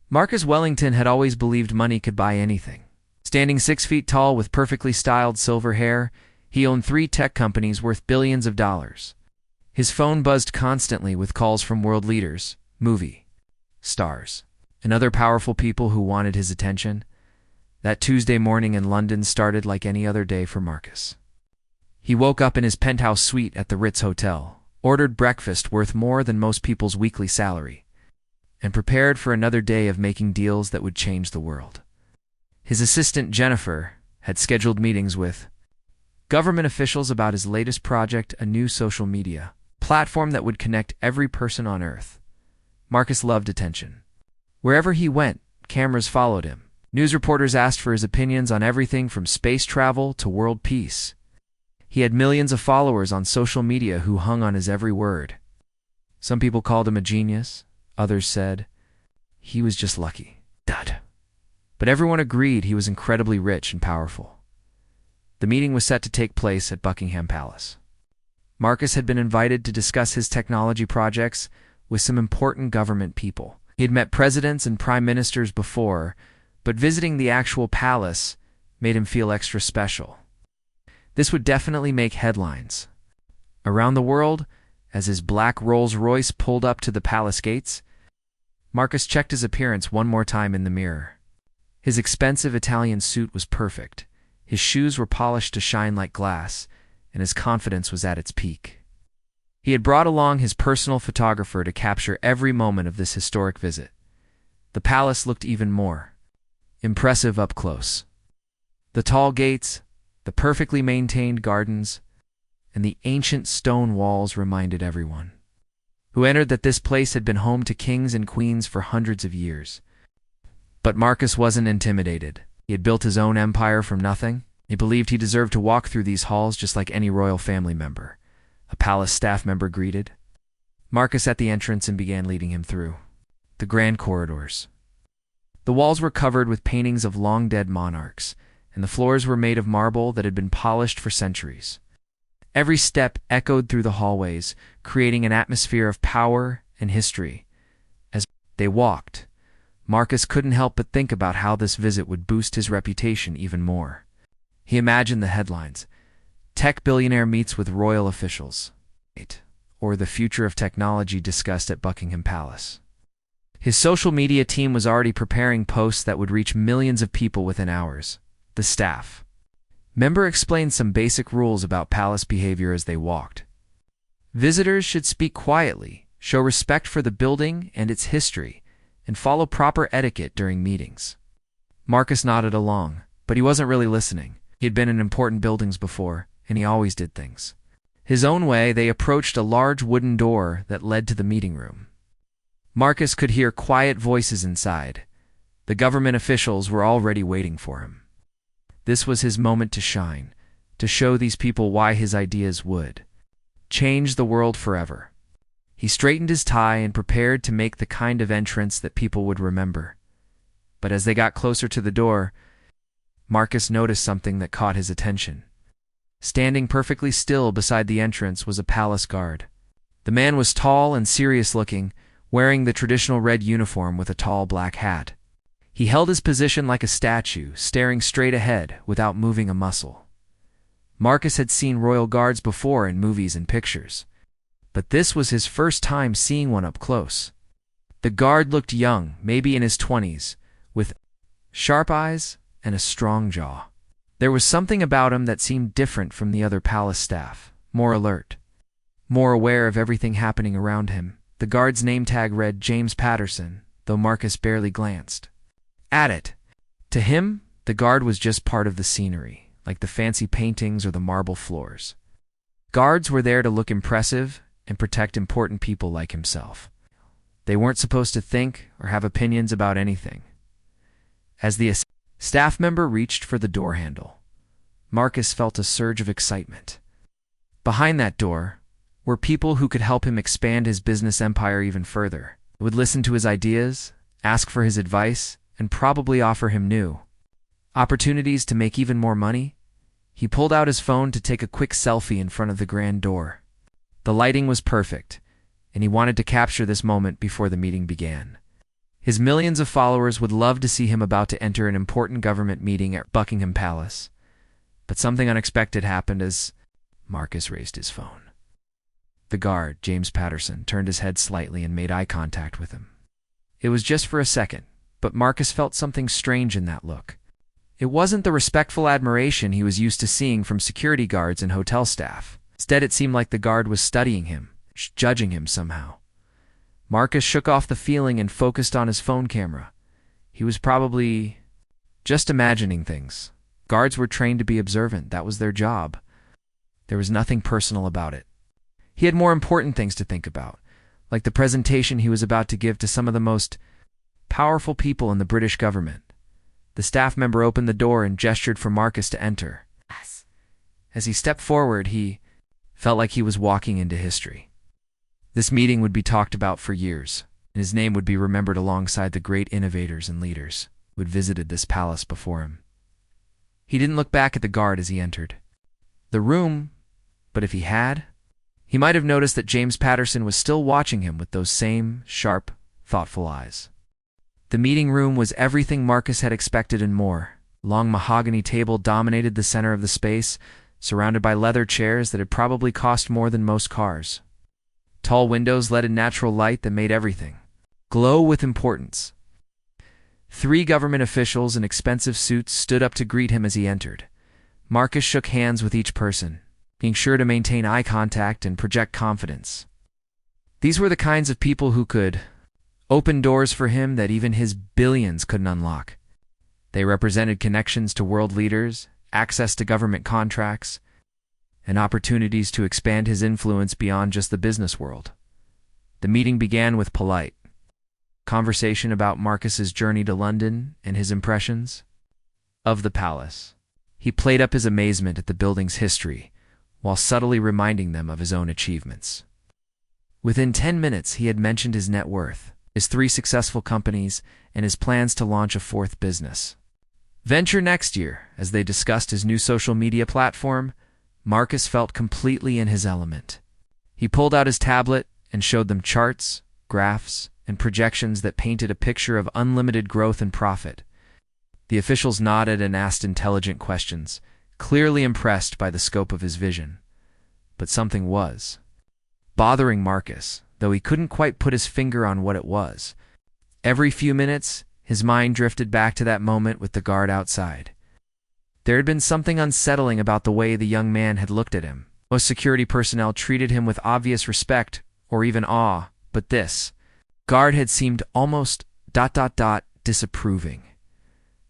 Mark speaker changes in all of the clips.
Speaker 1: Marcus Wellington had always believed money could buy anything. Standing 6 feet tall with perfectly styled silver hair, he owned 3 tech companies worth billions of dollars. His phone buzzed constantly with calls from world leaders, movie stars, and other powerful people who wanted his attention. That Tuesday morning in London started like any other day for Marcus. He woke up in his penthouse suite at the Ritz Hotel, ordered breakfast worth more than most people's weekly salary, and prepared for another day of making deals that would change the world. His assistant, Jennifer, had scheduled meetings with government officials about his latest project, a new social media platform that would connect every person on Earth. Marcus loved attention. Wherever he went, cameras followed him. News reporters asked for his opinions on everything from space travel to world peace. He had millions of followers on social media who hung on his every word. Some people called him a genius. Others said he was just lucky. Dud. But everyone agreed he was incredibly rich and powerful. The meeting was set to take place at Buckingham Palace. Marcus had been invited to discuss his technology projects with some important government people. He had met presidents and prime ministers before, but visiting the actual palace made him feel extra special. This would definitely make headlines. Around the world, as his black Rolls-Royce pulled up to the palace gates, Marcus checked his appearance one more time in the mirror. His expensive Italian suit was perfect. His shoes were polished to shine like glass, and his confidence was at its peak. He had brought along his personal photographer to capture every moment of this historic visit. The palace looked even more impressive up close. The tall gates, the perfectly maintained gardens, and the ancient stone walls reminded everyone who entered that this place had been home to kings and queens for hundreds of years. But Marcus wasn't intimidated. He had built his own empire from nothing. He believed he deserved to walk through these halls just like any royal family member. A palace staff member greeted Marcus at the entrance and began leading him through the grand corridors. The walls were covered with paintings of long-dead monarchs, and the floors were made of marble that had been polished for centuries. Every step echoed through the hallways, creating an atmosphere of power and history. As they walked, Marcus couldn't help but think about how this visit would boost his reputation even more. He imagined the headlines: "Tech billionaire meets with royal officials," or "The future of technology discussed at Buckingham Palace." His social media team was already preparing posts that would reach millions of people within hours. The staff member explained some basic rules about palace behavior as they walked. Visitors should speak quietly, show respect for the building and its history, and follow proper etiquette during meetings. Marcus nodded along, but he wasn't really listening. He had been in important buildings before, and he always did things his own way. They approached a large wooden door that led to the meeting room. Marcus could hear quiet voices inside. The government officials were already waiting for him. This was his moment to shine, to show these people why his ideas would change the world forever. He straightened his tie and prepared to make the kind of entrance that people would remember. But as they got closer to the door, Marcus noticed something that caught his attention. Standing perfectly still beside the entrance was a palace guard. The man was tall and serious-looking, wearing the traditional red uniform with a tall black hat. He held his position like a statue, staring straight ahead without moving a muscle. Marcus had seen royal guards before in movies and pictures, but this was his first time seeing one up close. The guard looked young, maybe in his 20s, with sharp eyes and a strong jaw. There was something about him that seemed different from the other palace staff, more alert, more aware of everything happening around him. The guard's name tag read James Patterson, though Marcus barely glanced at it. To him, the guard was just part of the scenery, like the fancy paintings or the marble floors. Guards were there to look impressive and protect important people like himself. They weren't supposed to think or have opinions about anything. As the staff member reached for the door handle, Marcus felt a surge of excitement. Behind that door were people who could help him expand his business empire even further. They would listen to his ideas, ask for his advice, and probably offer him new opportunities to make even more money. He pulled out his phone to take a quick selfie in front of the grand door. The lighting was perfect, and he wanted to capture this moment before the meeting began. His millions of followers would love to see him about to enter an important government meeting at Buckingham Palace. But something unexpected happened as Marcus raised his phone. The guard, James Patterson, turned his head slightly and made eye contact with him. It was just for a second, but Marcus felt something strange in that look. It wasn't the respectful admiration he was used to seeing from security guards and hotel staff. Instead, it seemed like the guard was studying him, judging him somehow. Marcus shook off the feeling and focused on his phone camera. He was probably just imagining things. Guards were trained to be observant. That was their job. There was nothing personal about it. He had more important things to think about, like the presentation he was about to give to some of the most powerful people in the British government. The staff member opened the door and gestured for Marcus to enter. As he stepped forward, he felt like he was walking into history. This meeting would be talked about for years, and his name would be remembered alongside the great innovators and leaders who had visited this palace before him. He didn't look back at the guard as he entered the room, but if he had, he might have noticed that James Patterson was still watching him with those same sharp, thoughtful eyes. The meeting room was everything Marcus had expected and more. A long mahogany table dominated the center of the space, surrounded by leather chairs that had probably cost more than most cars. Tall windows let in natural light that made everything glow with importance. 3 government officials in expensive suits stood up to greet him as he entered. Marcus shook hands with each person, being sure to maintain eye contact and project confidence. These were the kinds of people who could open doors for him that even his billions couldn't unlock. They represented connections to world leaders, access to government contracts, and opportunities to expand his influence beyond just the business world. The meeting began with polite conversation about Marcus's journey to London and his impressions of the palace. He played up his amazement at the building's history, while subtly reminding them of his own achievements. Within 10 minutes, he had mentioned his net worth, his 3 successful companies, and his plans to launch a 4th business venture next year. As they discussed his new social media platform, Marcus felt completely in his element. He pulled out his tablet and showed them charts, graphs, and projections that painted a picture of unlimited growth and profit. The officials nodded and asked intelligent questions, clearly impressed by the scope of his vision. But something was bothering Marcus, though he couldn't quite put his finger on what it was. Every few minutes, his mind drifted back to that moment with the guard outside. There had been something unsettling about the way the young man had looked at him. Most security personnel treated him with obvious respect or even awe, but this guard had seemed almost disapproving.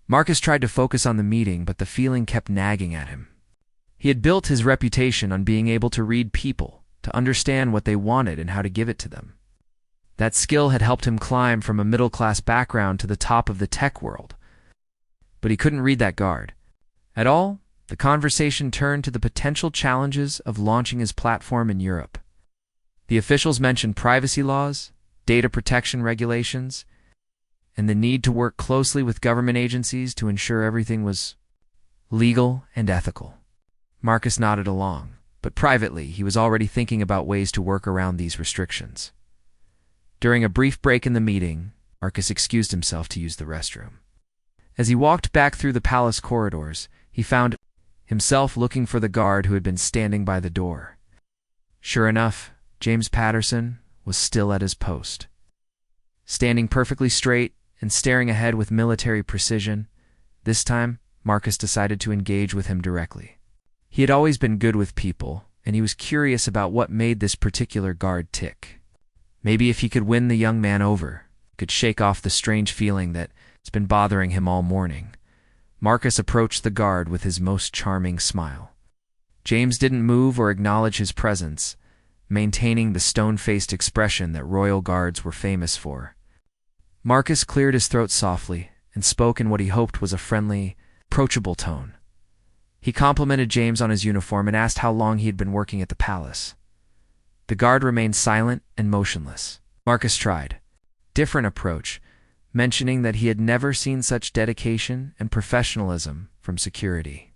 Speaker 1: Marcus tried to focus on the meeting, but the feeling kept nagging at him. He had built his reputation on being able to read people, to understand what they wanted and how to give it to them. That skill had helped him climb from a middle-class background to the top of the tech world. But he couldn't read that guard at all. The conversation turned to the potential challenges of launching his platform in Europe. The officials mentioned privacy laws, data protection regulations, and the need to work closely with government agencies to ensure everything was legal and ethical. Marcus nodded along, but privately he was already thinking about ways to work around these restrictions. During a brief break in the meeting, Marcus excused himself to use the restroom. As he walked back through the palace corridors, he found himself looking for the guard who had been standing by the door. Sure enough, James Patterson was still at his post. Standing perfectly straight and staring ahead with military precision, this time Marcus decided to engage with him directly. He had always been good with people, and he was curious about what made this particular guard tick. Maybe if he could win the young man over, could shake off the strange feeling that's been bothering him all morning. Marcus approached the guard with his most charming smile. James didn't move or acknowledge his presence, maintaining the stone-faced expression that royal guards were famous for. Marcus cleared his throat softly and spoke in what he hoped was a friendly, approachable tone. He complimented James on his uniform and asked how long he had been working at the palace. The guard remained silent and motionless. Marcus tried different approach, mentioning that he had never seen such dedication and professionalism from security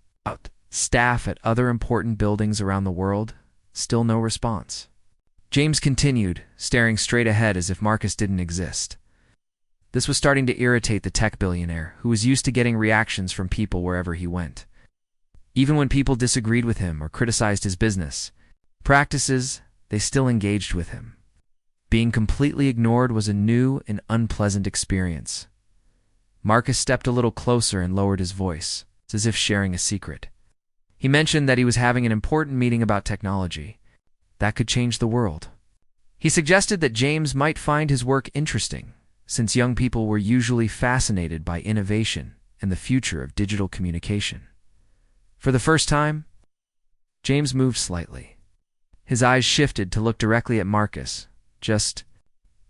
Speaker 1: staff at other important buildings around the world. Still no response. James continued, staring straight ahead as if Marcus didn't exist. This was starting to irritate the tech billionaire, who was used to getting reactions from people wherever he went. Even when people disagreed with him or criticized his business practices, they still engaged with him. Being completely ignored was a new and unpleasant experience. Marcus stepped a little closer and lowered his voice, as if sharing a secret. He mentioned that he was having an important meeting about technology that could change the world. He suggested that James might find his work interesting, since young people were usually fascinated by innovation and the future of digital communication. For the first time, James moved slightly. His eyes shifted to look directly at Marcus, just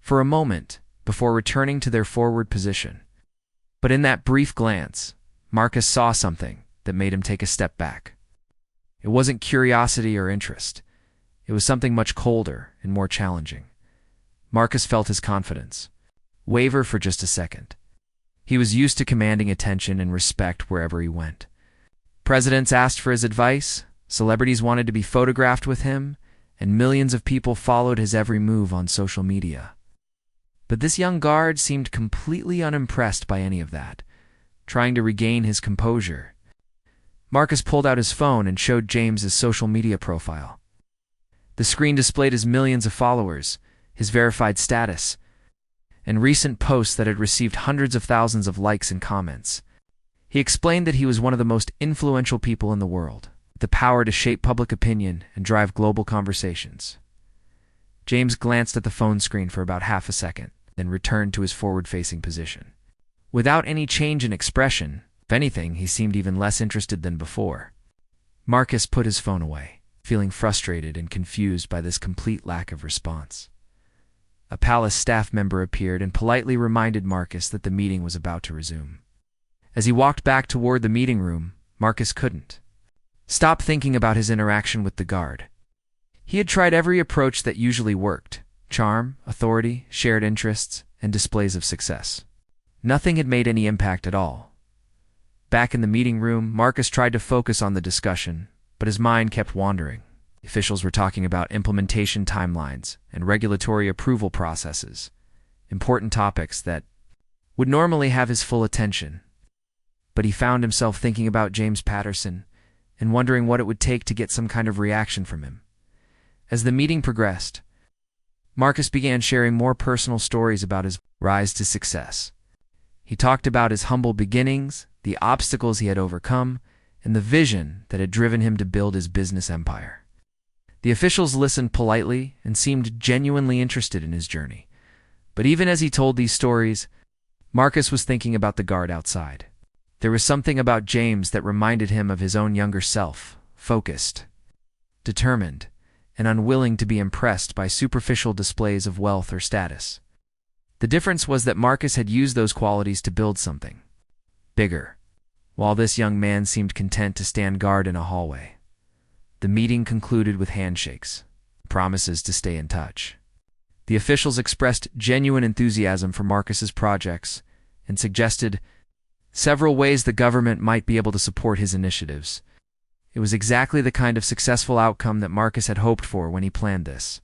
Speaker 1: for a moment before returning to their forward position. But in that brief glance, Marcus saw something that made him take a step back. It wasn't curiosity or interest. It was something much colder and more challenging. Marcus felt his confidence waver for just a second. He was used to commanding attention and respect wherever he went. Presidents asked for his advice, celebrities wanted to be photographed with him, and millions of people followed his every move on social media. But this young guard seemed completely unimpressed by any of that, trying to regain his composure. Marcus pulled out his phone and showed James his social media profile. The screen displayed his millions of followers, his verified status, and recent posts that had received hundreds of thousands of likes and comments. He explained that he was one of the most influential people in the world, with the power to shape public opinion and drive global conversations. James glanced at the phone screen for about half a second, then returned to his forward-facing position. Without any change in expression, if anything, he seemed even less interested than before. Marcus put his phone away, feeling frustrated and confused by this complete lack of response. A palace staff member appeared and politely reminded Marcus that the meeting was about to resume. As he walked back toward the meeting room, Marcus couldn't stop thinking about his interaction with the guard. He had tried every approach that usually worked: charm, authority, shared interests, and displays of success. Nothing had made any impact at all. Back in the meeting room, Marcus tried to focus on the discussion, but his mind kept wandering. Officials were talking about implementation timelines and regulatory approval processes, important topics that would normally have his full attention. But he found himself thinking about James Patterson and wondering what it would take to get some kind of reaction from him. As the meeting progressed, Marcus began sharing more personal stories about his rise to success. He talked about his humble beginnings, the obstacles he had overcome, and the vision that had driven him to build his business empire. The officials listened politely and seemed genuinely interested in his journey. But even as he told these stories, Marcus was thinking about the guard outside. There was something about James that reminded him of his own younger self, focused, determined, and unwilling to be impressed by superficial displays of wealth or status. The difference was that Marcus had used those qualities to build something bigger, while this young man seemed content to stand guard in a hallway. The meeting concluded with handshakes, promises to stay in touch. The officials expressed genuine enthusiasm for Marcus's projects and suggested several ways the government might be able to support his initiatives. It was exactly the kind of successful outcome that Marcus had hoped for when he planned this.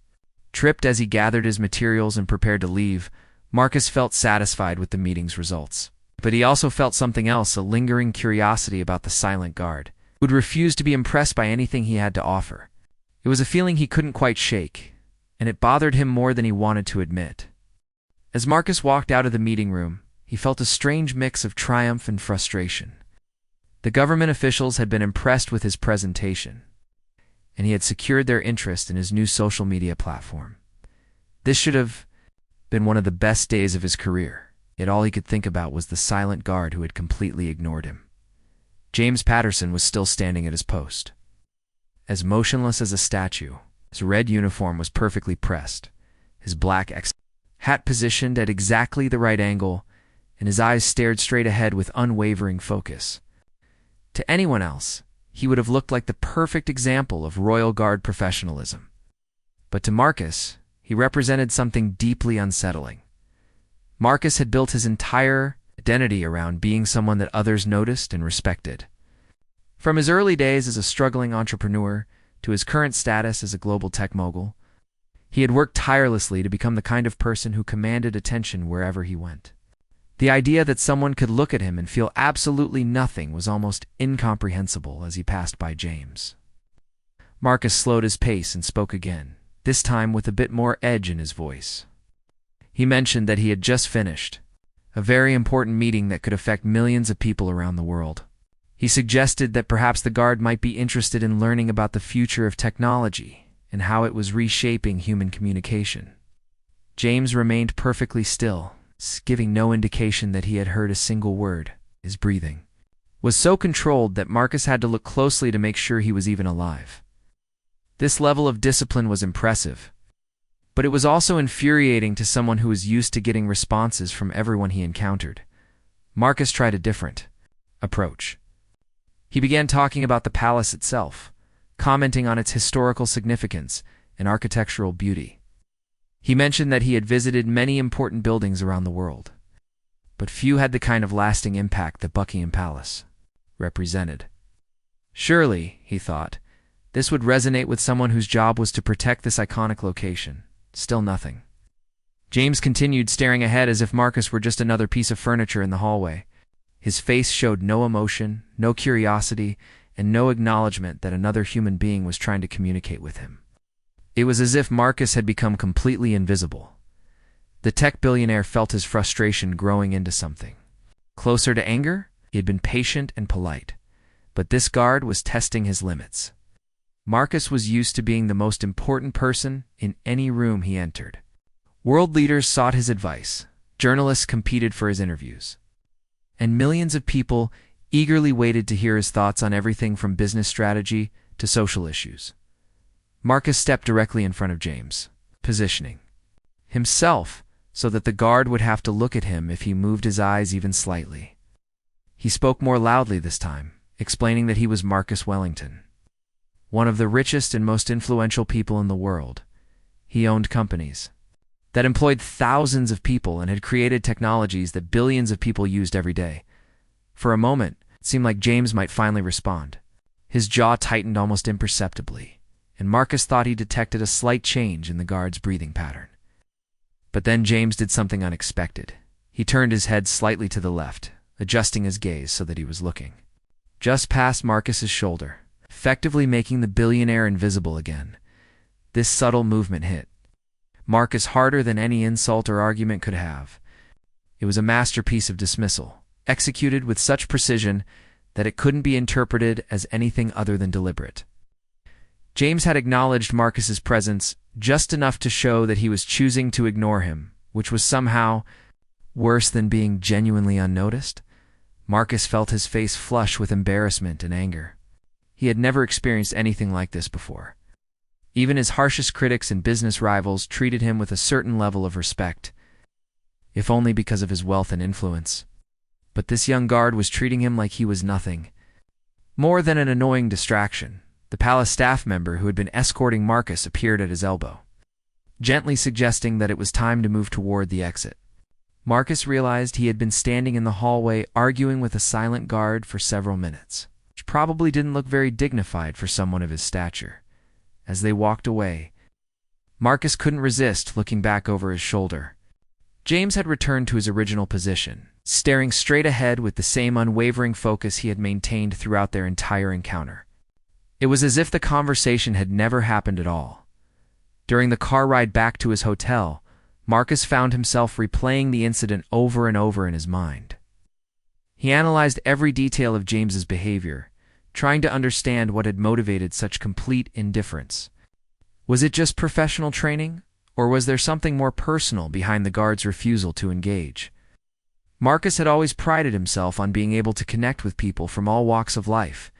Speaker 1: Tripped as he gathered his materials and prepared to leave, Marcus felt satisfied with the meeting's results. But he also felt something else, a lingering curiosity about the silent guard, who would refuse to be impressed by anything he had to offer. It was a feeling he couldn't quite shake, and it bothered him more than he wanted to admit. As Marcus walked out of the meeting room, he felt a strange mix of triumph and frustration. The government officials had been impressed with his presentation, and he had secured their interest in his new social media platform. This should have been one of the best days of his career, yet all he could think about was the silent guard who had completely ignored him. James Patterson was still standing at his post. As motionless as a statue, his red uniform was perfectly pressed, his black hat positioned at exactly the right angle, and his eyes stared straight ahead with unwavering focus. To anyone else, he would have looked like the perfect example of Royal Guard professionalism. But to Marcus, he represented something deeply unsettling. Marcus had built his entire identity around being someone that others noticed and respected. From his early days as a struggling entrepreneur to his current status as a global tech mogul, he had worked tirelessly to become the kind of person who commanded attention wherever he went. The idea that someone could look at him and feel absolutely nothing was almost incomprehensible as he passed by James. Marcus slowed his pace and spoke again, this time with a bit more edge in his voice. He mentioned that he had just finished a very important meeting that could affect millions of people around the world. He suggested that perhaps the guard might be interested in learning about the future of technology and how it was reshaping human communication. James remained perfectly still, giving no indication that he had heard a single word. His breathing was so controlled that Marcus had to look closely to make sure he was even alive. This level of discipline was impressive, but it was also infuriating to someone who was used to getting responses from everyone he encountered. Marcus tried a different approach. He began talking about the palace itself, commenting on its historical significance and architectural beauty. He mentioned that he had visited many important buildings around the world, but few had the kind of lasting impact that Buckingham Palace represented. Surely, he thought, this would resonate with someone whose job was to protect this iconic location. Still nothing. James continued staring ahead as if Marcus were just another piece of furniture in the hallway. His face showed no emotion, no curiosity, and no acknowledgement that another human being was trying to communicate with him. It was as if Marcus had become completely invisible. The tech billionaire felt his frustration growing into something closer to anger. He had been patient and polite, but this guard was testing his limits. Marcus was used to being the most important person in any room he entered. World leaders sought his advice, journalists competed for his interviews, and millions of people eagerly waited to hear his thoughts on everything from business strategy to social issues. Marcus stepped directly in front of James, positioning himself so that the guard would have to look at him if he moved his eyes even slightly. He spoke more loudly this time, explaining that he was Marcus Wellington, one of the richest and most influential people in the world. He owned companies that employed thousands of people and had created technologies that billions of people used every day. For a moment, it seemed like James might finally respond. His jaw tightened almost imperceptibly, and Marcus thought he detected a slight change in the guard's breathing pattern. But then James did something unexpected. He turned his head slightly to the left, adjusting his gaze so that he was looking just past Marcus's shoulder, effectively making the billionaire invisible again. This subtle movement hit Marcus harder than any insult or argument could have. It was a masterpiece of dismissal, executed with such precision that it couldn't be interpreted as anything other than deliberate. James had acknowledged Marcus's presence just enough to show that he was choosing to ignore him, which was somehow worse than being genuinely unnoticed. Marcus felt his face flush with embarrassment and anger. He had never experienced anything like this before. Even his harshest critics and business rivals treated him with a certain level of respect, if only because of his wealth and influence. But this young guard was treating him like he was nothing more than an annoying distraction. The palace staff member who had been escorting Marcus appeared at his elbow, gently suggesting that it was time to move toward the exit. Marcus realized he had been standing in the hallway arguing with a silent guard for several minutes, which probably didn't look very dignified for someone of his stature. As they walked away, Marcus couldn't resist looking back over his shoulder. James had returned to his original position, staring straight ahead with the same unwavering focus he had maintained throughout their entire encounter. It was as if the conversation had never happened at all. During the car ride back to his hotel, Marcus found himself replaying the incident over and over in his mind. He analyzed every detail of James's behavior, trying to understand what had motivated such complete indifference. Was it just professional training, or was there something more personal behind the guard's refusal to engage? Marcus had always prided himself on being able to connect with people from all walks of life.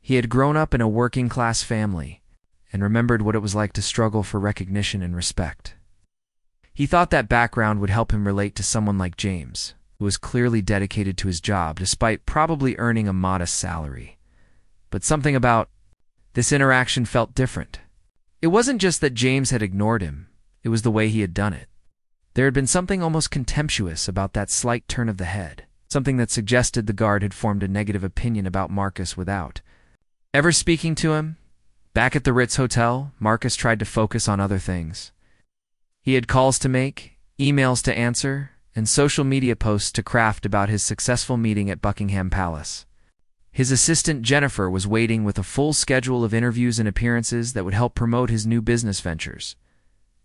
Speaker 1: He had grown up in a working-class family and remembered what it was like to struggle for recognition and respect. He thought that background would help him relate to someone like James, who was clearly dedicated to his job despite probably earning a modest salary. But something about this interaction felt different. It wasn't just that James had ignored him, it was the way he had done it. There had been something almost contemptuous about that slight turn of the head, something that suggested the guard had formed a negative opinion about Marcus without ever speaking to him. Back at the Ritz Hotel, Marcus tried to focus on other things. He had calls to make, emails to answer, and social media posts to craft about his successful meeting at Buckingham Palace. His assistant Jennifer was waiting with a full schedule of interviews and appearances that would help promote his new business ventures.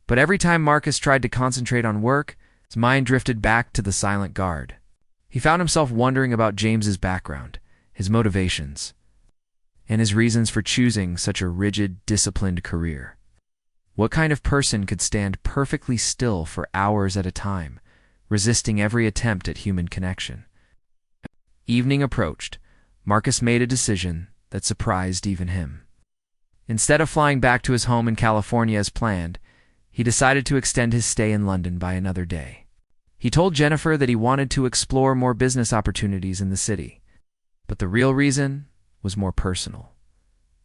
Speaker 1: But every time Marcus tried to concentrate on work, his mind drifted back to the silent guard. He found himself wondering about James's background, his motivations, and his reasons for choosing such a rigid, disciplined career. What kind of person could stand perfectly still for hours at a time, resisting every attempt at human connection? Evening approached. Marcus made a decision that surprised even him. Instead of flying back to his home in California as planned, he decided to extend his stay in London by another day. He told Jennifer that he wanted to explore more business opportunities in the city, but the real reason was more personal.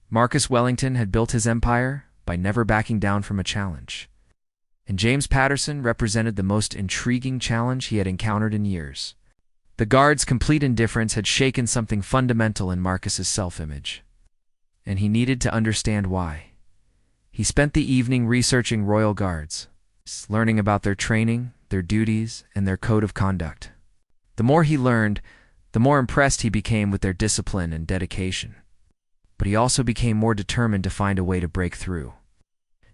Speaker 1: Marcus Wellington had built his empire by never backing down from a challenge, and James Patterson represented the most intriguing challenge he had encountered in years. The guard's complete indifference had shaken something fundamental in Marcus's self-image, and he needed to understand why. He spent the evening researching royal guards, learning about their training, their duties, and their code of conduct. The more he learned, the more impressed he became with their discipline and dedication. But he also became more determined to find a way to break through.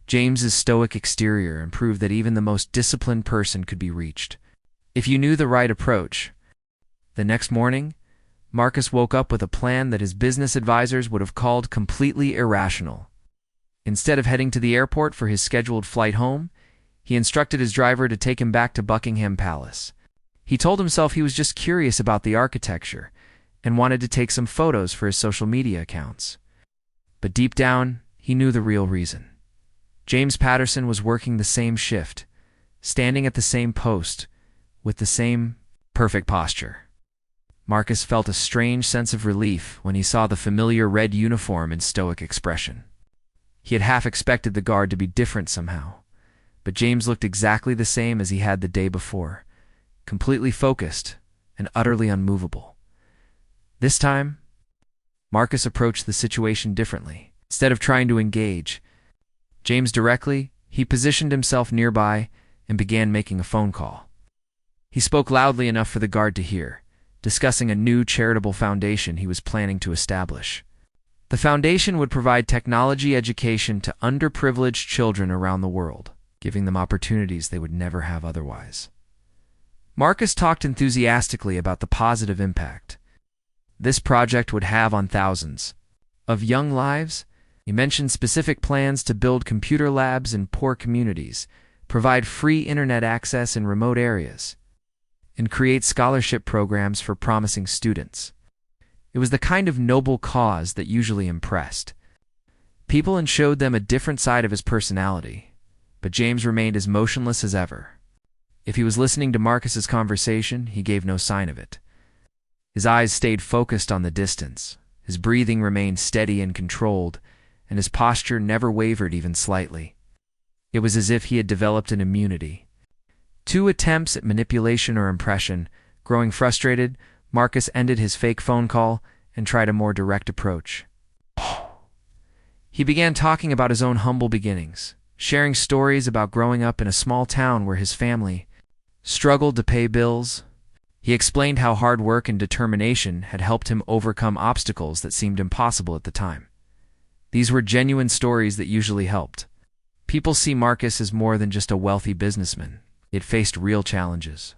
Speaker 1: James's stoic exterior proved that even the most disciplined person could be reached, if you knew the right approach. The next morning, Marcus woke up with a plan that his business advisors would have called completely irrational. Instead of heading to the airport for his scheduled flight home, he instructed his driver to take him back to Buckingham Palace. He told himself he was just curious about the architecture and wanted to take some photos for his social media accounts. But deep down, he knew the real reason. James Patterson was working the same shift, standing at the same post, with the same perfect posture. Marcus felt a strange sense of relief when he saw the familiar red uniform and stoic expression. He had half expected the guard to be different somehow, but James looked exactly the same as he had the day before, completely focused and utterly unmovable. This time, Marcus approached the situation differently. Instead of trying to engage James directly, he positioned himself nearby and began making a phone call. He spoke loudly enough for the guard to hear, discussing a new charitable foundation he was planning to establish. The foundation would provide technology education to underprivileged children around the world, giving them opportunities they would never have otherwise. Marcus talked enthusiastically about the positive impact this project would have on thousands of young lives. He mentioned specific plans to build computer labs in poor communities, provide free internet access in remote areas, and create scholarship programs for promising students. It was the kind of noble cause that usually impressed people and showed them a different side of his personality, but James remained as motionless as ever. If he was listening to Marcus's conversation, he gave no sign of it. His eyes stayed focused on the distance, his breathing remained steady and controlled, and his posture never wavered even slightly. It was as if he had developed an immunity. 2 attempts at manipulation or impression. Growing frustrated, Marcus ended his fake phone call and tried a more direct approach. He began talking about his own humble beginnings, sharing stories about growing up in a small town where his family struggled to pay bills. He explained how hard work and determination had helped him overcome obstacles that seemed impossible at the time. These were genuine stories that usually helped. People see Marcus as more than just a wealthy businessman. He had faced real challenges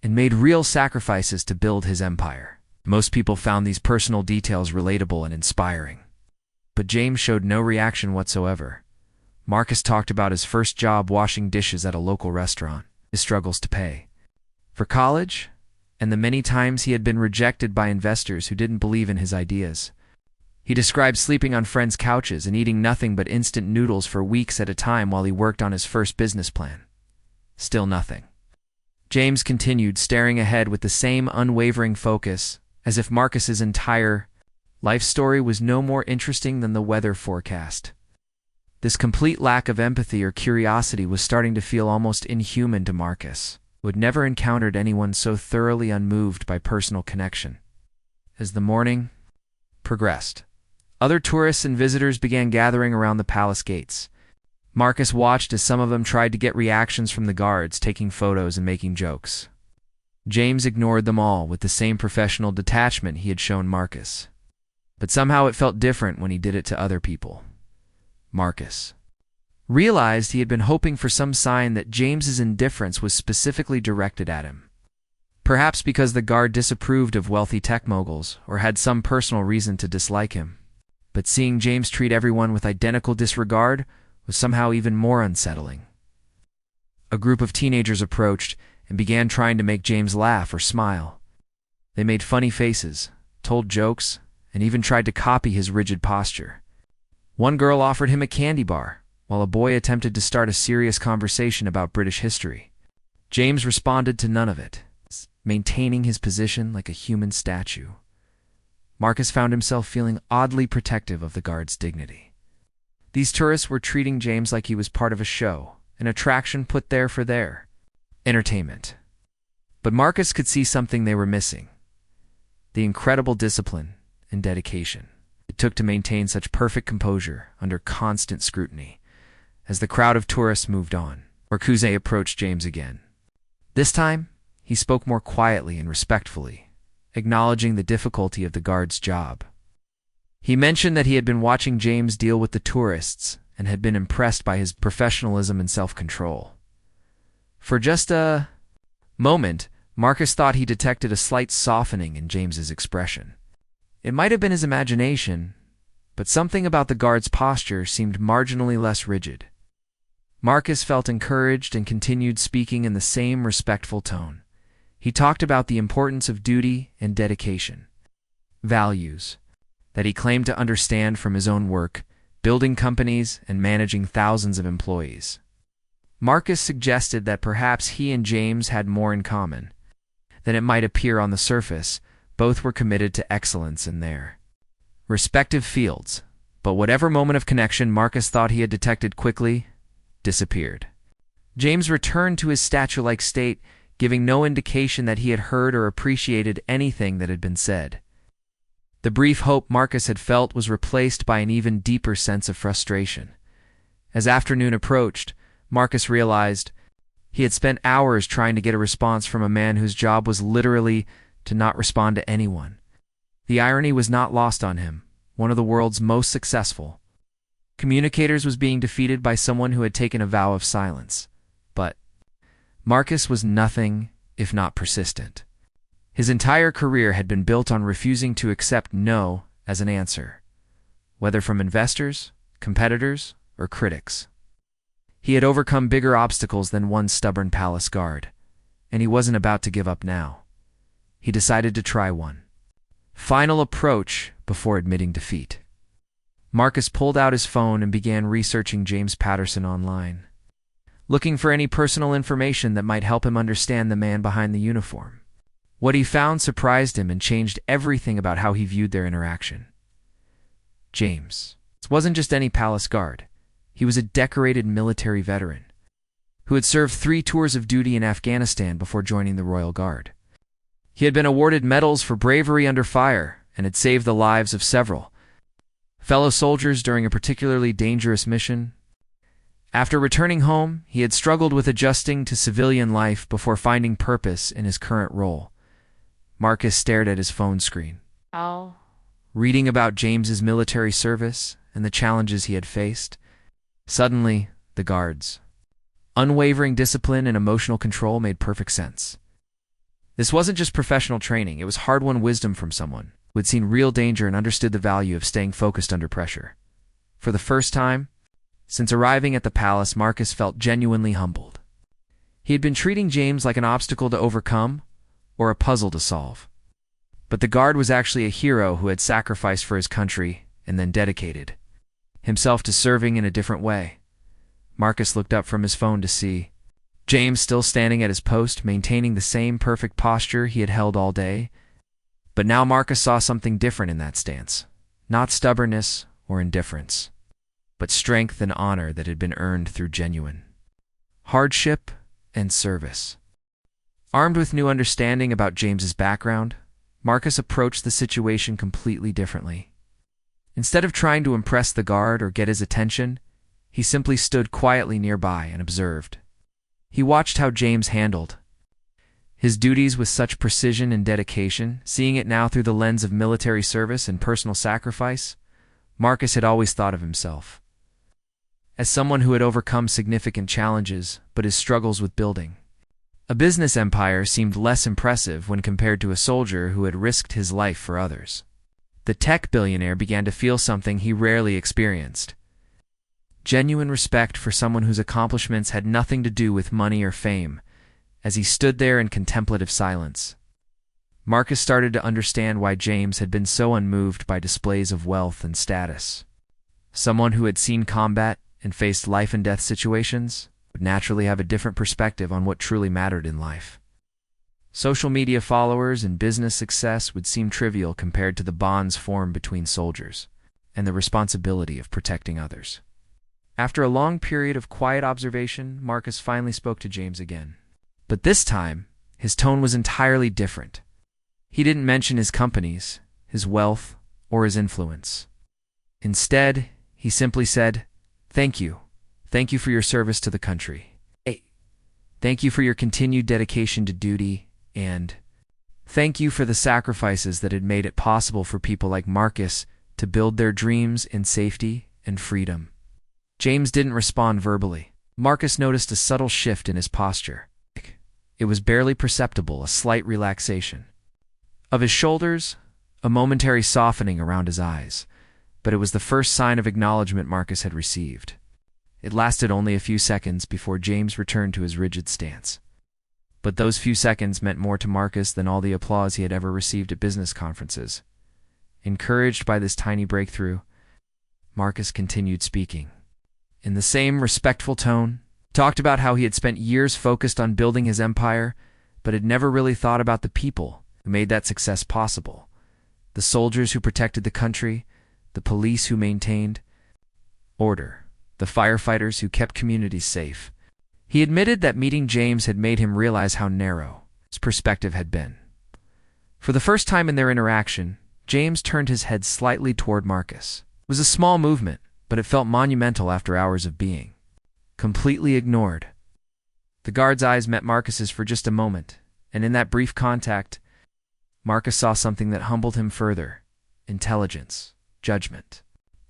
Speaker 1: and made real sacrifices to build his empire. Most people found these personal details relatable and inspiring. But James showed no reaction whatsoever. Marcus talked about his first job washing dishes at a local restaurant, his struggles to pay for college, and the many times he had been rejected by investors who didn't believe in his ideas. He described sleeping on friends' couches and eating nothing but instant noodles for weeks at a time while he worked on his first business plan. Still nothing. James continued, staring ahead with the same unwavering focus, as if Marcus's entire life story was no more interesting than the weather forecast. This complete lack of empathy or curiosity was starting to feel almost inhuman to Marcus, who had never encountered anyone so thoroughly unmoved by personal connection. As the morning progressed, other tourists and visitors began gathering around the palace gates. Marcus watched as some of them tried to get reactions from the guards, taking photos and making jokes. James ignored them all with the same professional detachment he had shown Marcus. But somehow it felt different when he did it to other people. Marcus realized he had been hoping for some sign that James's indifference was specifically directed at him. Perhaps because the guard disapproved of wealthy tech moguls or had some personal reason to dislike him. But seeing James treat everyone with identical disregard was somehow even more unsettling. A group of teenagers approached and began trying to make James laugh or smile. They made funny faces, told jokes, and even tried to copy his rigid posture. One girl offered him a candy bar, while a boy attempted to start a serious conversation about British history. James responded to none of it, maintaining his position like a human statue. Marcus found himself feeling oddly protective of the guard's dignity. These tourists were treating James like he was part of a show, an attraction put there for their entertainment. But Marcus could see something they were missing: the incredible discipline and dedication it took to maintain such perfect composure under constant scrutiny. As the crowd of tourists moved on, Marcuse approached James again. This time, he spoke more quietly and respectfully, acknowledging the difficulty of the guard's job. He mentioned that he had been watching James deal with the tourists and had been impressed by his professionalism and self-control. For just a moment, Marcus thought he detected a slight softening in James's expression. It might have been his imagination, but something about the guard's posture seemed marginally less rigid. Marcus felt encouraged and continued speaking in the same respectful tone. He talked about the importance of duty and dedication, values that he claimed to understand from his own work, building companies and managing thousands of employees. Marcus suggested that perhaps he and James had more in common than it might appear on the surface. Both were committed to excellence in their respective fields, but whatever moment of connection Marcus thought he had detected quickly disappeared. James returned to his statue-like state, giving no indication that he had heard or appreciated anything that had been said. The brief hope Marcus had felt was replaced by an even deeper sense of frustration. As afternoon approached, Marcus realized he had spent hours trying to get a response from a man whose job was literally to not respond to anyone. The irony was not lost on him. One of the world's most successful communicators was being defeated by someone who had taken a vow of silence. But Marcus was nothing if not persistent. His entire career had been built on refusing to accept no as an answer, whether from investors, competitors, or critics. He had overcome bigger obstacles than one stubborn palace guard, and he wasn't about to give up now. He decided to try one final approach before admitting defeat. Marcus pulled out his phone and began researching James Patterson online, looking for any personal information that might help him understand the man behind the uniform. What he found surprised him and changed everything about how he viewed their interaction. James wasn't just any palace guard. He was a decorated military veteran who had served 3 tours of duty in Afghanistan before joining the Royal Guard. He had been awarded medals for bravery under fire and had saved the lives of several fellow soldiers during a particularly dangerous mission. After returning home, he had struggled with adjusting to civilian life before finding purpose in his current role. Marcus stared at his phone screen, reading about James's military service and the challenges he had faced. Suddenly, the guard's unwavering discipline and emotional control made perfect sense. This wasn't just professional training, it was hard-won wisdom from someone who had seen real danger and understood the value of staying focused under pressure. For the first time since arriving at the palace, Marcus felt genuinely humbled. He had been treating James like an obstacle to overcome or a puzzle to solve. But the guard was actually a hero who had sacrificed for his country and then dedicated himself to serving in a different way. Marcus looked up from his phone to see James still standing at his post, maintaining the same perfect posture he had held all day. But now Marcus saw something different in that stance. Not stubbornness or indifference, but strength and honor that had been earned through genuine hardship and service. Armed with new understanding about James's background, Marcus approached the situation completely differently. Instead of trying to impress the guard or get his attention, he simply stood quietly nearby and observed. He watched how James handled his duties with such precision and dedication, seeing it now through the lens of military service and personal sacrifice. Marcus had always thought of himself as someone who had overcome significant challenges, but his struggles with building a business empire seemed less impressive when compared to a soldier who had risked his life for others. The tech billionaire began to feel something he rarely experienced: genuine respect for someone whose accomplishments had nothing to do with money or fame. As he stood there in contemplative silence, Marcus started to understand why James had been so unmoved by displays of wealth and status. Someone who had seen combat and faced life-and-death situations would naturally have a different perspective on what truly mattered in life. Social media followers and business success would seem trivial compared to the bonds formed between soldiers and the responsibility of protecting others. After a long period of quiet observation, Marcus finally spoke to James again. But this time, his tone was entirely different. He didn't mention his companies, his wealth, or his influence. Instead, he simply said, "Thank you. Thank you for your service to the country. Thank you for your continued dedication to duty, and thank you for the sacrifices that had made it possible for people like Marcus to build their dreams in safety and freedom." James didn't respond verbally. Marcus noticed a subtle shift in his posture. It was barely perceptible, a slight relaxation of his shoulders, a momentary softening around his eyes, but it was the first sign of acknowledgement Marcus had received. It lasted only a few seconds before James returned to his rigid stance. But those few seconds meant more to Marcus than all the applause he had ever received at business conferences. Encouraged by this tiny breakthrough, Marcus continued speaking. In the same respectful tone, talked about how he had spent years focused on building his empire, but had never really thought about the people who made that success possible. The soldiers who protected the country, the police who maintained order, the firefighters who kept communities safe. He admitted that meeting James had made him realize how narrow his perspective had been. For the first time in their interaction, James turned his head slightly toward Marcus. It was a small movement, but it felt monumental after hours of being completely ignored. The guard's eyes met Marcus's for just a moment, and in that brief contact, Marcus saw something that humbled him further: intelligence, judgment,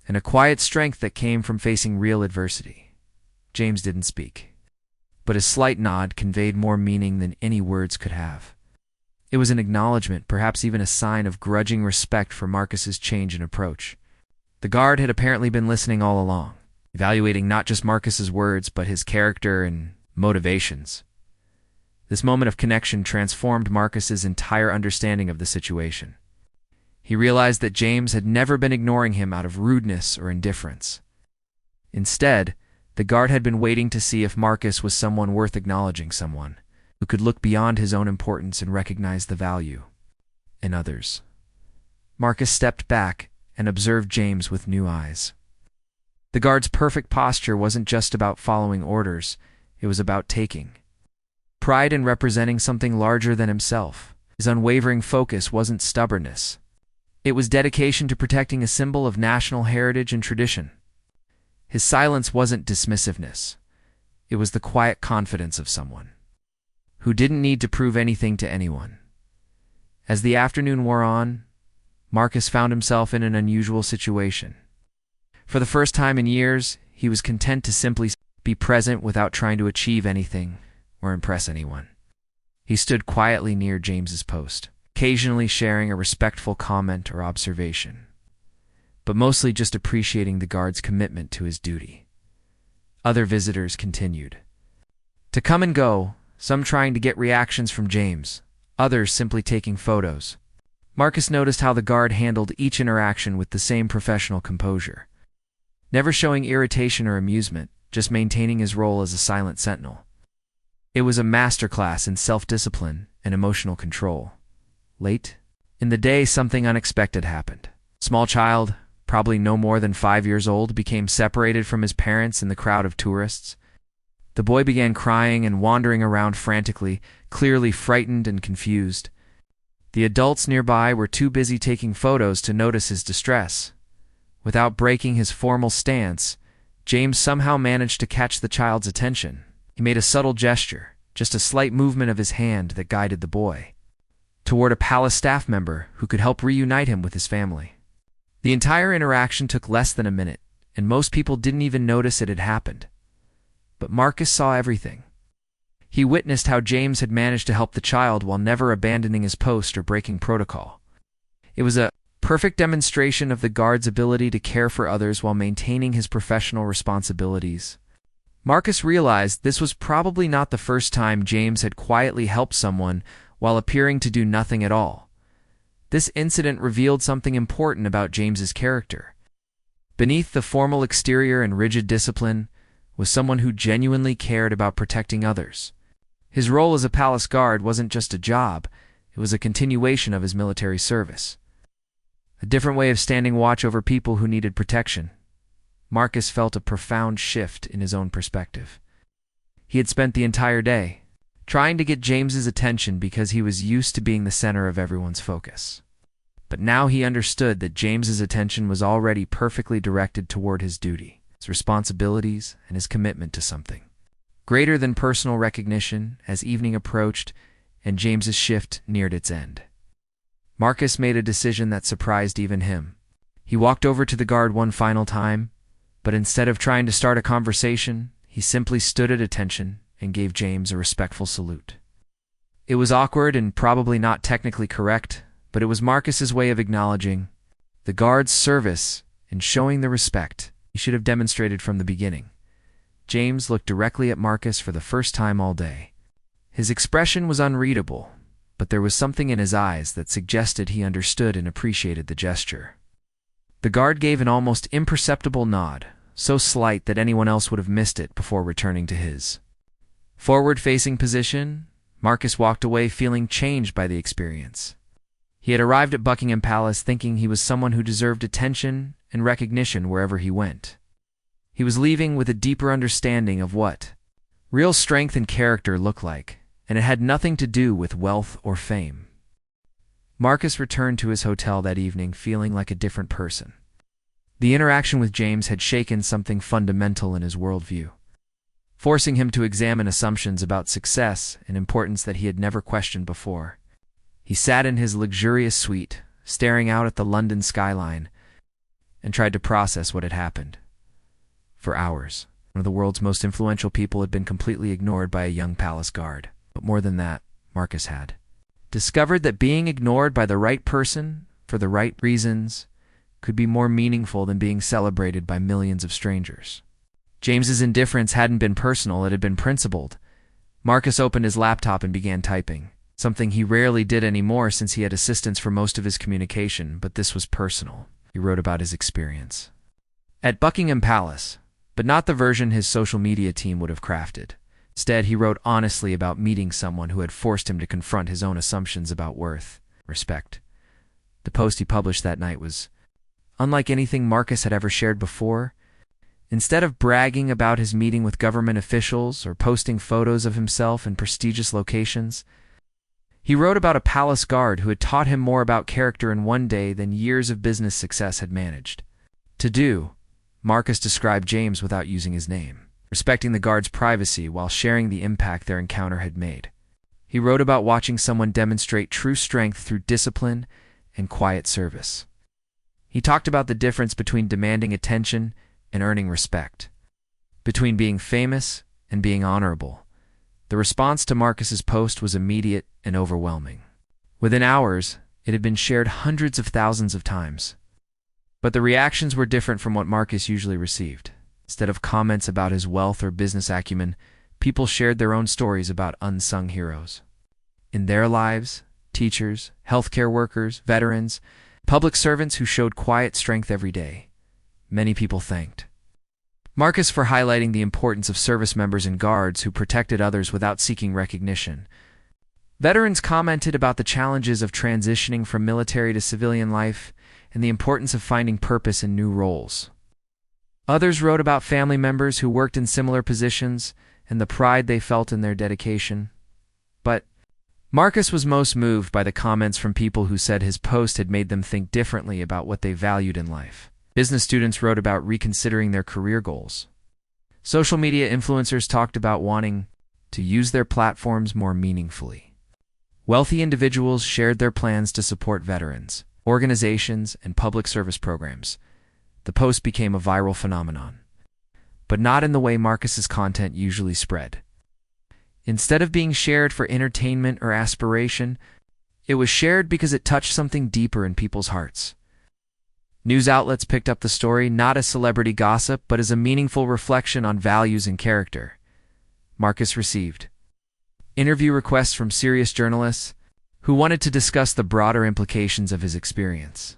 Speaker 1: and a quiet strength that came from facing real adversity. James didn't speak, but his slight nod conveyed more meaning than any words could have. It was an acknowledgement, perhaps even a sign of grudging respect for Marcus's change in approach. The guard had apparently been listening all along, evaluating not just Marcus's words, but his character and motivations. This moment of connection transformed Marcus's entire understanding of the situation. He realized that James had never been ignoring him out of rudeness or indifference. Instead, the guard had been waiting to see if Marcus was someone worth acknowledging, someone who could look beyond his own importance and recognize the value in others. Marcus stepped back and observed James with new eyes. The guard's perfect posture wasn't just about following orders, it was about taking pride in representing something larger than himself. His unwavering focus wasn't stubbornness. It was dedication to protecting a symbol of national heritage and tradition. His silence wasn't dismissiveness. It was the quiet confidence of someone who didn't need to prove anything to anyone. As the afternoon wore on, Marcus found himself in an unusual situation. For the first time in years, he was content to simply be present without trying to achieve anything or impress anyone. He stood quietly near James's post, occasionally sharing a respectful comment or observation, but mostly just appreciating the guard's commitment to his duty. Other visitors continued to come and go, some trying to get reactions from James, others simply taking photos. Marcus noticed how the guard handled each interaction with the same professional composure, never showing irritation or amusement, just maintaining his role as a silent sentinel. It was a masterclass in self-discipline and emotional control. Late in the day, something unexpected happened. A small child, probably no more than 5 years old, became separated from his parents in the crowd of tourists. The boy began crying and wandering around frantically, clearly frightened and confused. The adults nearby were too busy taking photos to notice his distress. Without breaking his formal stance, James somehow managed to catch the child's attention. He made a subtle gesture, just a slight movement of his hand that guided the boy toward a palace staff member who could help reunite him with his family. The entire interaction took less than a minute, and most people didn't even notice it had happened. But Marcus saw everything. He witnessed how James had managed to help the child while never abandoning his post or breaking protocol. It was a perfect demonstration of the guard's ability to care for others while maintaining his professional responsibilities. Marcus realized this was probably not the first time James had quietly helped someone while appearing to do nothing at all. This incident revealed something important about James's character. Beneath the formal exterior and rigid discipline was someone who genuinely cared about protecting others. His role as a palace guard wasn't just a job, it was a continuation of his military service. A different way of standing watch over people who needed protection. Marcus felt a profound shift in his own perspective. He had spent the entire day trying to get James's attention because he was used to being the center of everyone's focus. But now he understood that James's attention was already perfectly directed toward his duty, his responsibilities, and his commitment to something greater than personal recognition. As evening approached and James's shift neared its end, Marcus made a decision that surprised even him. He walked over to the guard one final time, but instead of trying to start a conversation, he simply stood at attention and gave James a respectful salute. It was awkward and probably not technically correct, but it was Marcus's way of acknowledging the guard's service and showing the respect he should have demonstrated from the beginning. James looked directly at Marcus for the first time all day. His expression was unreadable, but there was something in his eyes that suggested he understood and appreciated the gesture. The guard gave an almost imperceptible nod, so slight that anyone else would have missed it before returning to his forward-facing position. Marcus walked away feeling changed by the experience. He had arrived at Buckingham Palace thinking he was someone who deserved attention and recognition wherever he went. He was leaving with a deeper understanding of what real strength and character looked like, and it had nothing to do with wealth or fame. Marcus returned to his hotel that evening feeling like a different person. The interaction with James had shaken something fundamental in his worldview, forcing him to examine assumptions about success and importance that he had never questioned before. He sat in his luxurious suite, staring out at the London skyline, and tried to process what had happened. For hours, one of the world's most influential people had been completely ignored by a young palace guard. But more than that, Marcus had discovered that being ignored by the right person for the right reasons could be more meaningful than being celebrated by millions of strangers. James's indifference hadn't been personal, it had been principled. Marcus opened his laptop and began typing, something he rarely did anymore since he had assistants for most of his communication, but this was personal. He wrote about his experience at Buckingham Palace, but not the version his social media team would have crafted. Instead, he wrote honestly about meeting someone who had forced him to confront his own assumptions about worth, respect. The post he published that night was unlike anything Marcus had ever shared before. Instead of bragging about his meeting with government officials or posting photos of himself in prestigious locations, he wrote about a palace guard who had taught him more about character in one day than years of business success had managed to do. Marcus described James without using his name, respecting the guard's privacy while sharing the impact their encounter had made. He wrote about watching someone demonstrate true strength through discipline and quiet service. He talked about the difference between demanding attention and earning respect, between being famous and being honorable. The response to Marcus's post was immediate and overwhelming. Within hours, it had been shared hundreds of thousands of times. But the reactions were different from what Marcus usually received. Instead of comments about his wealth or business acumen, people shared their own stories about unsung heroes. In their lives, teachers, healthcare workers, veterans, public servants who showed quiet strength every day. Many people thanked Marcus for highlighting the importance of service members and guards who protected others without seeking recognition. Veterans commented about the challenges of transitioning from military to civilian life and the importance of finding purpose in new roles. Others wrote about family members who worked in similar positions and the pride they felt in their dedication. But Marcus was most moved by the comments from people who said his post had made them think differently about what they valued in life. Business students wrote about reconsidering their career goals. Social media influencers talked about wanting to use their platforms more meaningfully. Wealthy individuals shared their plans to support veterans, organizations, and public service programs. The post became a viral phenomenon, but not in the way Marcus's content usually spread. Instead of being shared for entertainment or aspiration, it was shared because it touched something deeper in people's hearts. News outlets picked up the story not as celebrity gossip, but as a meaningful reflection on values and character. Marcus received interview requests from serious journalists who wanted to discuss the broader implications of his experience.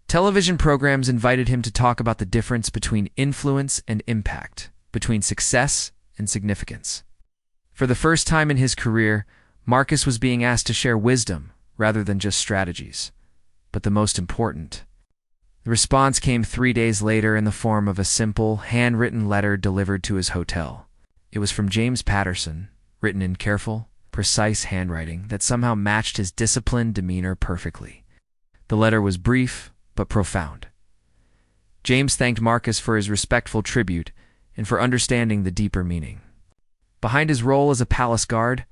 Speaker 1: Television programs invited him to talk about the difference between influence and impact, between success and significance. For the first time in his career, Marcus was being asked to share wisdom rather than just strategies. But the most important, the response came 3 days later in the form of a simple, handwritten letter delivered to his hotel. It was from James Patterson, written in careful, precise handwriting that somehow matched his disciplined demeanor perfectly. The letter was brief, but profound. James thanked Marcus for his respectful tribute and for understanding the deeper meaning. Behind his role as a palace guard,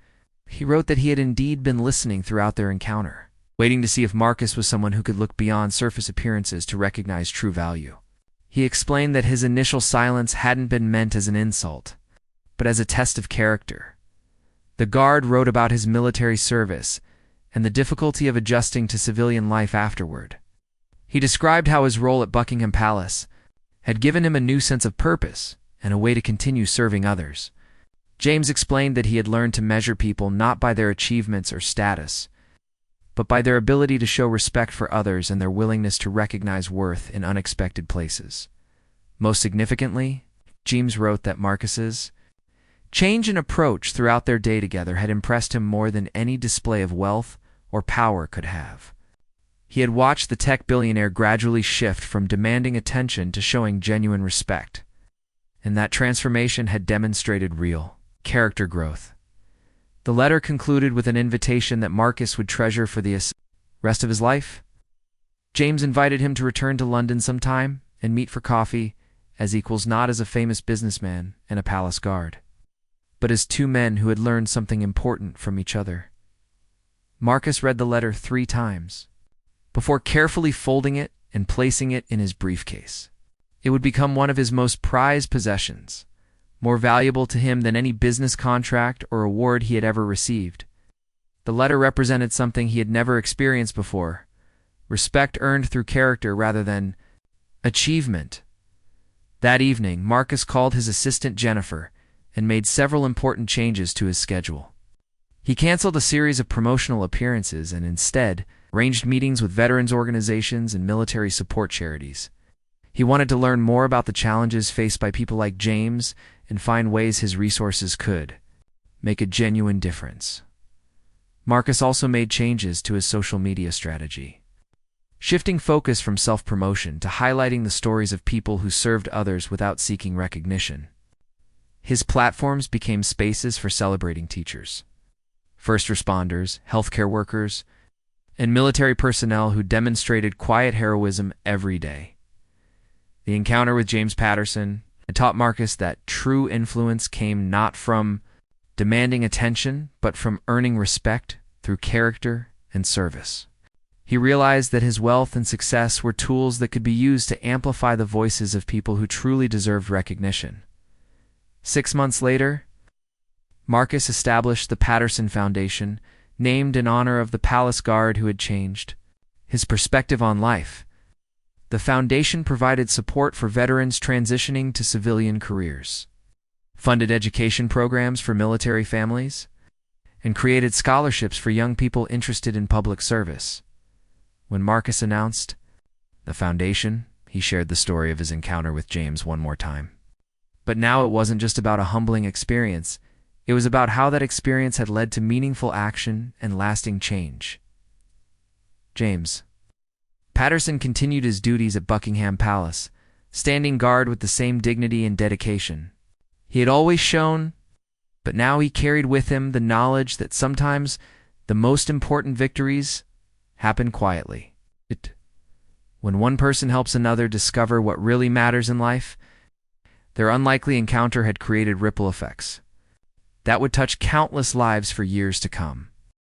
Speaker 1: he wrote that he had indeed been listening throughout their encounter, waiting to see if Marcus was someone who could look beyond surface appearances to recognize true value. He explained that his initial silence hadn't been meant as an insult, but as a test of character. The guard wrote about his military service and the difficulty of adjusting to civilian life afterward. He described how his role at Buckingham Palace had given him a new sense of purpose and a way to continue serving others. James explained that he had learned to measure people not by their achievements or status, but by their ability to show respect for others and their willingness to recognize worth in unexpected places. Most significantly, James wrote that Marcus's change in approach throughout their day together had impressed him more than any display of wealth or power could have. He had watched the tech billionaire gradually shift from demanding attention to showing genuine respect, and that transformation had demonstrated real character growth. The letter concluded with an invitation that Marcus would treasure for the rest of his life. James invited him to return to London sometime and meet for coffee as equals, not as a famous businessman and a palace guard, but as two men who had learned something important from each other. Marcus read the letter 3 times before carefully folding it and placing it in his briefcase. It would become one of his most prized possessions, more valuable to him than any business contract or award he had ever received. The letter represented something he had never experienced before: respect earned through character rather than achievement. That evening, Marcus called his assistant Jennifer and made several important changes to his schedule. He canceled a series of promotional appearances and instead arranged meetings with veterans organizations and military support charities. He wanted to learn more about the challenges faced by people like James and find ways his resources could make a genuine difference. Marcus also made changes to his social media strategy, shifting focus from self-promotion to highlighting the stories of people who served others without seeking recognition. His platforms became spaces for celebrating teachers, first responders, healthcare workers, and military personnel who demonstrated quiet heroism every day. The encounter with James Patterson had taught Marcus that true influence came not from demanding attention, but from earning respect through character and service. He realized that his wealth and success were tools that could be used to amplify the voices of people who truly deserved recognition. 6 months later, Marcus established the Patterson Foundation, named in honor of the palace guard who had changed his perspective on life. The foundation provided support for veterans transitioning to civilian careers, funded education programs for military families, and created scholarships for young people interested in public service. When Marcus announced the foundation, he shared the story of his encounter with James one more time. But now it wasn't just about a humbling experience. It was about how that experience had led to meaningful action and lasting change. James Patterson continued his duties at Buckingham Palace, standing guard with the same dignity and dedication he had always shown, but now he carried with him the knowledge that sometimes the most important victories happen quietly. When one person helps another discover what really matters in life, their unlikely encounter had created ripple effects that would touch countless lives for years to come.